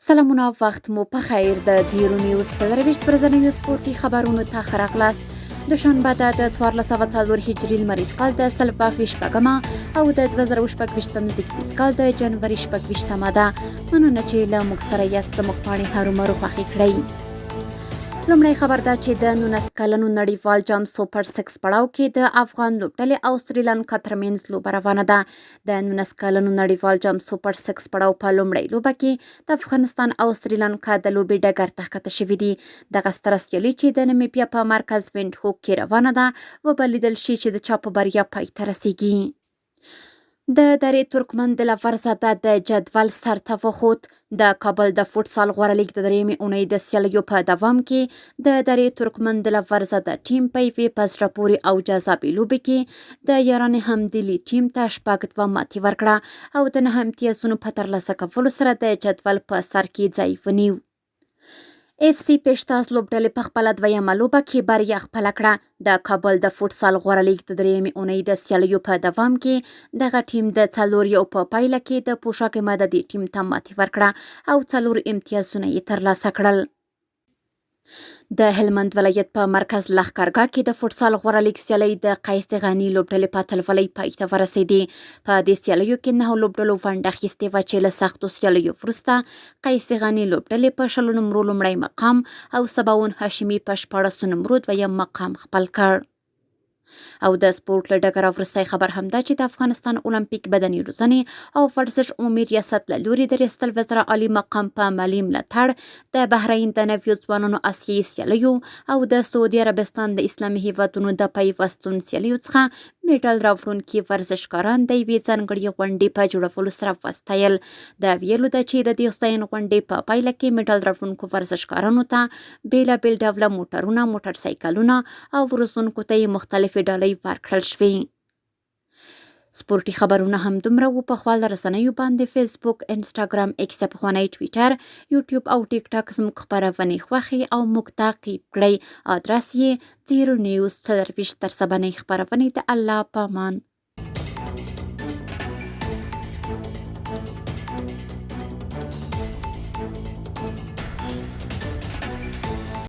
سلامونه وخت مو په خیر د زیرو نیوز 23 ورځنیو سپورټي خبرونو ته ښه راغلاست. دوشنبه د 1404 هجري لمریز کال د سلفاخي شپږمه او د 2026 زیږدیز کال د جنوري 26مه ده. مننه چې له موږ سره یاست. زموږ پاڼې هرومرو خوښې کړئ. لومړی خبر ده چې د 19 کلنو نړیوال جام سوپر 6 پړاو کې د افغان لوبډلې او سریلانکا ترمنځ لوبه روانه ده. د 19 کلنو نړیوال جام سوپر 6 پړاو په لومړۍ لوبه کې د افغانستان او سریلانکا د لوبې ډګر ته ښکته شوي دي. دغه ستره سیالي چې د نمیبیا په مرکز وینډ هوک کې روانه ده وبلیدل شي چې د چا په بریا پای ته رسیږي. د درې ترکمن د لورزده د جدول سر ته وخوت. د کابل د فوټسال غوره لیګ د درېیمې اونۍ د سیالیو په دوام کې د درې ترکمن د لورزده ټیم په یوې په زړه پورې او جذابې لوبې کې د یاران همدلي ټیم ته 2 ماتې ورکړه او د 9 امتیازونو په ترلاسه کولو سره د جدول په سر کې ځای ونیو. اف سی پېشتاز لوبډلې په خپله دویمه لوبه کې بریا خپله کړه. د کابل د فوټسال غوره لیګ د درېیمې اونۍ د سیالیو په دوام کې دغه ټیم د 4-1 په پایله کې د پوشاک مددي ټیم ته ماتې ورکړه او 4 امتیازونه یې ترلاسه کړل. د هلمند ولایت په مرکز لښکرګاه کې د فوټسال غوره لیګ سیالۍ د قیس غني لوبډلې په اتلولۍ پای ته ورسېدې. په دې سیالیو کې 9 لوبډلو ونډه اخیستې وه چې له سختو سیالیو وروسته قیس غني لوبډلې په 20 نمرو لومړی مقام او سباون هاشمي په 14 نمرو دویم مقام خپل کړ. او د سپورټ له ډګره وروستی خبر همدا چې د افغانستان اولمپیک بدني روزنې او ورزش عمومي ریاست له لوري د ریاست الوزرا عالي مقام په مالي ملاتړ د بحرین د نویو ځوانانو آسیایي سیالیو او د سعودي عربستان د اسلامي هیوادونو د پیوستون سیالیو څخه میډال راوړونکي ورزشکاران د یوې ځانګړې غونډې په جوړولو سره وستایل. د ویلو ده چې د دې ستاین غونډې په پایله کې میډال راوړونکو ورزشکارانو ته بیلابیل ډوله موټرونه، موټرسایکلونه او روزونکو ته یې مختلفې ډالۍ ورکړل شوې. سپورټي خبرونه هم دومره وو. په خپل رسنیو باندې فیسبوک، انسټاګرام، ایکس افغاني، ټویټر، یوټیوب او ټیک ټاک زموږ خبرونې خوښې او موږ تعقیب کړئ. ادرس یې 0 نیوز 23 تر سبنۍ خبرونې د الله په امان.